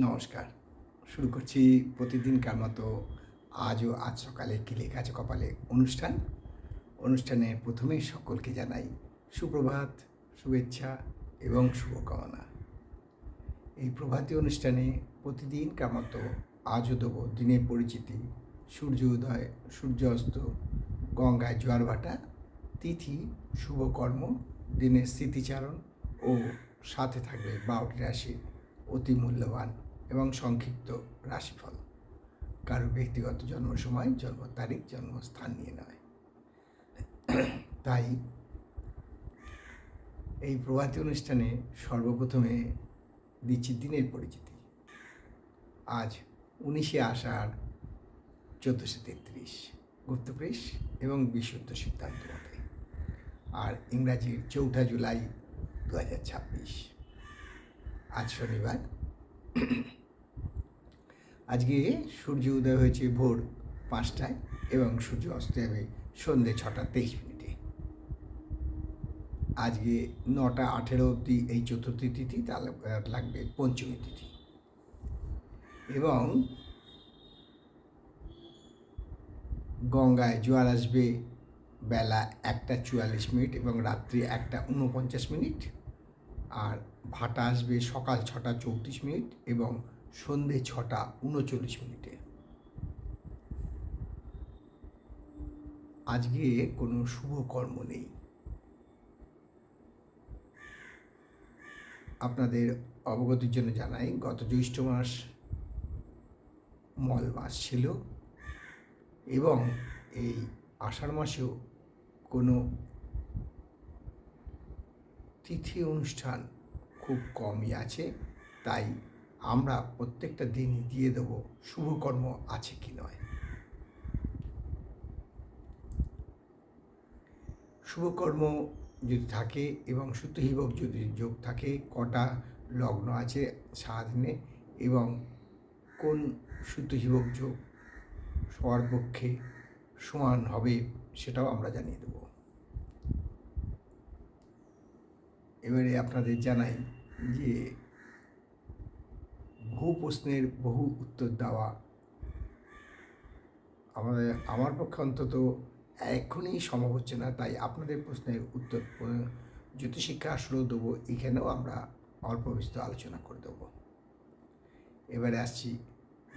নমস্কার। শুরু করছি প্রতিদিনকার মতো আজ সকালে কি লেখা আছে কপালে অনুষ্ঠানের প্রথমেই সকলকে জানাই সুপ্রভাত, শুভেচ্ছা এবং শুভকামনা। এই প্রভাতী অনুষ্ঠানে প্রতিদিনকার মতো আজও দেবো দিনের পরিচিতি, সূর্য উদয়, সূর্য অস্ত, গঙ্গায় জোয়ার ভাটা, তিথি, শুভকর্ম, দিনের স্মৃতিচারণ ও সাথে থাকবে 12টি রাশির অতি মূল্যবান এবং সংক্ষিপ্ত রাশিফল। কারো ব্যক্তিগত জন্ম সময়, জন্ম তারিখ, জন্মস্থান নিয়ে নয়। তাই এই প্রভাতী অনুষ্ঠানে সর্বপ্রথমে দিচ্ছি দিনের পরিচিতি। আজ 19শে আষাঢ় 1433 গুপ্তপ্রেস এবং বিশুদ্ধ সিদ্ধান্ত মতে, আর ইংরাজির 4 জুলাই 2026। আজ শনিবার। আজকে সূর্য উদয় হয়েছে ভোর 5টায় এবং সূর্য অস্ত যাবে সন্ধ্যে 6টা 23 মিনিটে। আজকে 9টা 18 অবধি এই চতুর্থী তিথি, তার লাগবে পঞ্চমী তিথি, এবং গঙ্গায় জোয়ার আসবে বেলা 1টা 44 মিনিট এবং রাত্রি 1টা 49 মিনিট, আর ভাটা আসবে সকাল 6টা 34 মিনিট এবং সন্ধে 6টা 39 মিনিটে। আজকে কোনো শুভ কর্ম নেই। আপনাদের অবগতির জন্য জানাই, গত জ্যৈষ্ঠ মাস মল মাস ছিল এবং এই আষাঢ় মাসেও কোনো তিথি অনুষ্ঠান খুব কমই আছে। তাই আমরা প্রত্যেকটা দিনই দিয়ে দেব শুভকর্ম আছে কি নয়। শুভকর্ম যদি থাকে এবং সূত্যহিবক যদি যোগ থাকে, কটা লগ্ন আছে সারাদিনে এবং কোন সূত্যহিবক যোগ সবার পক্ষে সমান হবে সেটাও আমরা জানিয়ে দেব। এবারে আপনাদের জানাই যে বহু প্রশ্নের বহু উত্তর দেওয়া আমার পক্ষে অন্তত এখনই সম্ভব হচ্ছে না। তাই আপনাদের প্রশ্নের উত্তর জ্যোতিষিক্ষা আসলেও দেবো, এখানেও আমরা অল্প বিস্তর আলোচনা করে দেবো। এবারে আসছি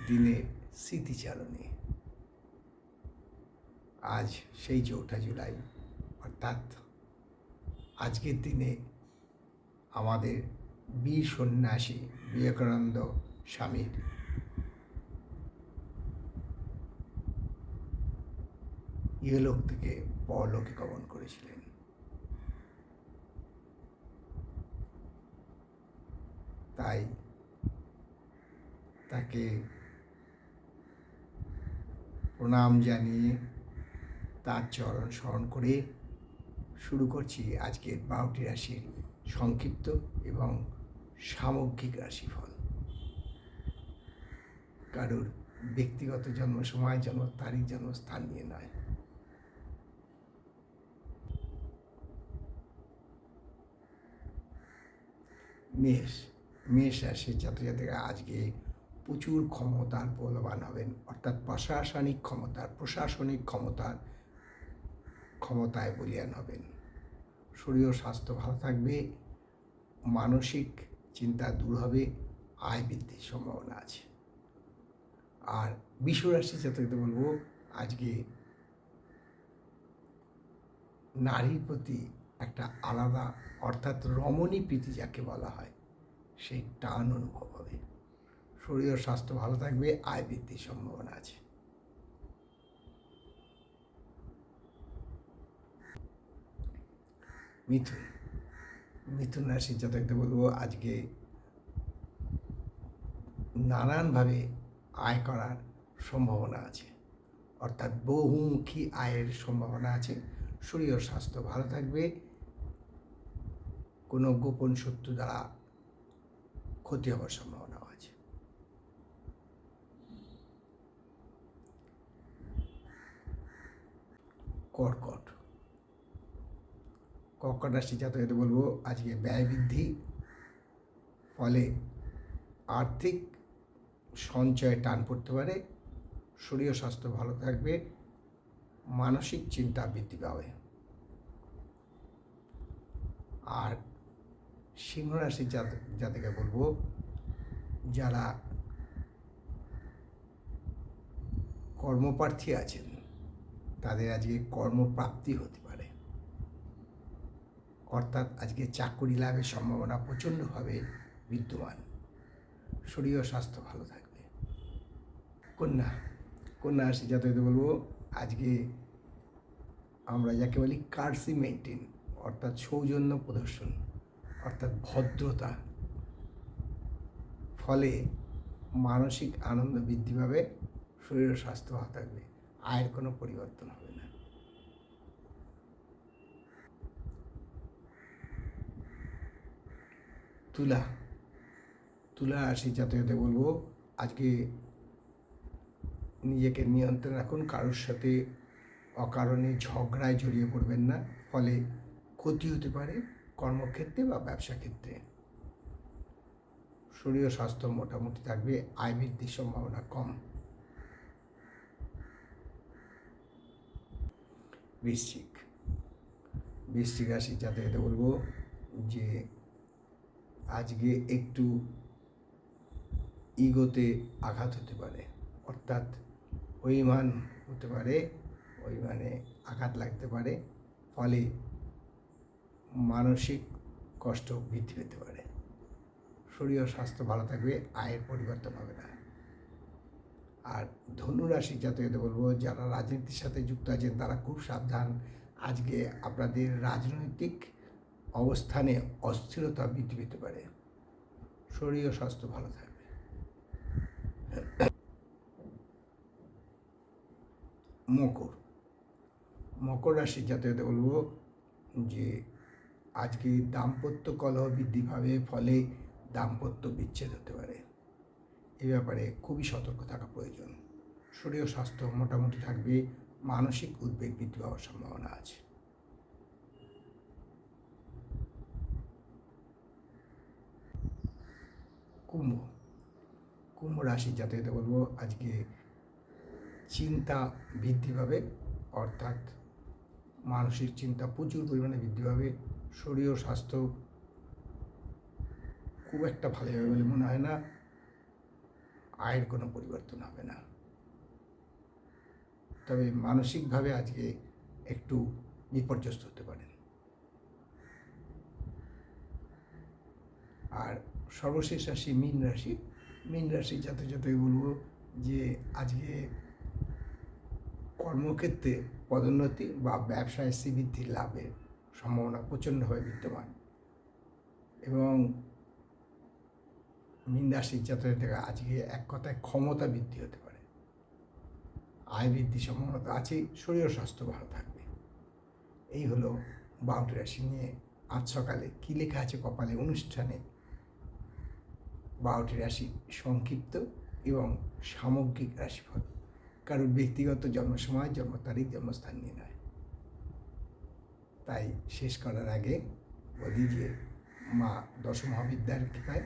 দিনের স্মৃতিচারণে। আজ সেই 4 জুলাই, অর্থাৎ আজকের দিনে আমাদের বীর সন্ন্যাসী বিবেকানন্দ স্বামীর ইহলোক থেকে পরলোকে গমন করেছিলেন। তাই তাকে প্রণাম জানিয়ে তার চরণ স্মরণ করে শুরু করছি আজকের 12টি রাশির সংক্ষিপ্ত এবং সামগ্রিক রাশিফল। কারোর ব্যক্তিগত জন্ম সময়, জন্ম তারিখ, জন্মস্থান নিয়ে নয়। মেষ রাশির জাতজাতিরা আজকে প্রচুর ক্ষমতার বলবান হবেন, অর্থাৎ প্রশাসনিক ক্ষমতায় বলীয়ান হবেন। শরীর ও স্বাস্থ্য ভালো থাকবে, মানসিক চিন্তা দূর হবে, আয় বৃদ্ধির সম্ভাবনা আছে। আর বৃষ রাশির জাতকদের বলবো, আজকে নারীর প্রতি একটা আলাদা, অর্থাৎ রমণী প্রীতি যাকে বলা হয়, সেই টান অনুভব হবে। শরীর ও স্বাস্থ্য ভালো থাকবে, আয় বৃদ্ধির সম্ভাবনা আছে। মিথুন রাশির জাতকদের বলবো, আজকে নানানভাবে আয় করার সম্ভাবনা আছে, অর্থাৎ বহুমুখী আয়ের সম্ভাবনা আছে। শরীর ও স্বাস্থ্য ভালো থাকবে, কোনো গোপন শত্রু দ্বারা ক্ষতি হওয়ার সম্ভাবনাও আছে। কর্কট রাশি জাতকদের বলবো, আজকে ব্যয় বৃদ্ধি, ফলে আর্থিক সঞ্চয়ে টান পড়তে পারে, শরীর স্বাস্থ্য ভালো থাকবে, মানসিক চিন্তা বৃদ্ধি পাবে। আর সিংহ রাশির জাতকে বলবো, যারা কর্মপ্রার্থী আছেন তাদের আজকে কর্মপ্রাপ্তি হতে পারে, অর্থাৎ আজকে চাকরি লাভের সম্ভাবনা প্রচণ্ডভাবে বিদ্যমান। শরীর ও স্বাস্থ্য ভালো থাকবে। কন্যা রাশি জাতকদের বলবো, আজকে আমরা যাকে বলি কার্সি মেনটেন, অর্থাৎ সৌজন্য প্রদর্শন, অর্থাৎ ভদ্রতা, ফলে মানসিক আনন্দ বৃদ্ধি পাবে, শরীর ও স্বাস্থ্য ভালো থাকবে, আয়ের কোনো পরিবর্তন হবে না। তুলা রাশি জাতকদের বলবো, আজকে নিজেকে নিয়ন্ত্রণে রাখুন, কারোর সাথে অকারণে ঝগড়ায় জড়িয়ে পড়বেন না, ফলে ক্ষতি হতে পারে কর্মক্ষেত্রে বা ব্যবসা ক্ষেত্রে। শরীর ও স্বাস্থ্য মোটামুটি থাকবে, আয় বৃদ্ধির সম্ভাবনা কম। বৃশ্চিক রাশি জাতকদের বলবো যে আজকে একটু ইগোতে আঘাত হতে পারে, অর্থাৎ অভিমান হতে পারে, অভিমানে আঘাত লাগতে পারে, ফলে মানসিক কষ্ট বৃদ্ধি পেতে পারে। শরীর ও স্বাস্থ্য ভালো থাকবে, আয়ের পরিবর্তন হবে না। আর ধনুরাশি জাতকদের বলবো, যারা রাজনীতির সাথে যুক্ত আছেন তারা খুব সাবধান। আজকে আপনাদের রাজনৈতিক অবস্থানে অস্থিরতা বৃদ্ধি পেতে পারে, শরীর ও স্বাস্থ্য ভালো থাকবে। মকর রাশি জাতকদের বলবো যে আজকে দাম্পত্য কলহ বৃদ্ধি পাবে, ফলে দাম্পত্য বিচ্ছেদ হতে পারে। এ ব্যাপারে খুবই সতর্ক থাকা প্রয়োজন। শরীর ও স্বাস্থ্য মোটামুটি থাকবে, মানসিক উদ্বেগ বৃদ্ধি পাওয়ার সম্ভাবনা আছে। কুম্ভ রাশি জাতকদের বলবো, আজকে চিন্তা বৃদ্ধি পাবে, অর্থাৎ মানসিক চিন্তা প্রচুর পরিমাণে বৃদ্ধি পাবে। শরীর ও স্বাস্থ্য খুব একটা ভালো হবে বলে মনে হয় না, আয়ের কোনো পরিবর্তন হবে না, তবে মানসিকভাবে আজকে একটু বিপর্যস্ত হতে পারেন। আর সর্বশেষ রাশি মীন রাশি জাতকে বলবো যে আজকে কর্মক্ষেত্রে পদোন্নতি বা ব্যবসায় শ্রীবৃদ্ধি লাভের সম্ভাবনা প্রচণ্ডভাবে বিদ্যমান, এবং মীন রাশির জাতকের থেকে আজকে এক কথায় ক্ষমতা বৃদ্ধি হতে পারে, আয় বৃদ্ধির সম্ভাবনা আছে, শরীর ও স্বাস্থ্য ভালো থাকবে। এই হলো 12টি রাশি নিয়ে আজ সকালে কী লেখা আছে কপালে অনুষ্ঠানে 12টি রাশি সংক্ষিপ্ত এবং সামগ্রিক রাশিফল, কারোর ব্যক্তিগত জন্মসময়, জন্ম তারিখ, জন্মস্থান নিয়ে নয়। তাই শেষ করার আগে বলি যে মা দশমহাবিদ্যার কৃপায়,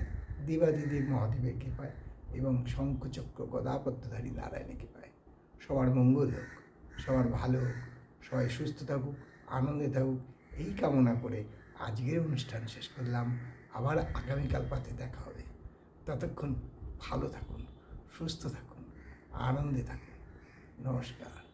দেবাদিদেব মহাদেবের কৃপায় এবং শঙ্খচক্র গদাপদ্মধারী নারায়ণের কৃপায় সবার মঙ্গল হোক, সবার ভালো হোক, সবাই সুস্থ থাকুক, আনন্দে থাকুক, এই কামনা করে আজকের অনুষ্ঠান শেষ করলাম। আবার আগামীকাল পাতে দেখা হবে। ততক্ষণ ভালো থাকুন, সুস্থ থাকুন, আনন্দে থাকুন। নমস্কার।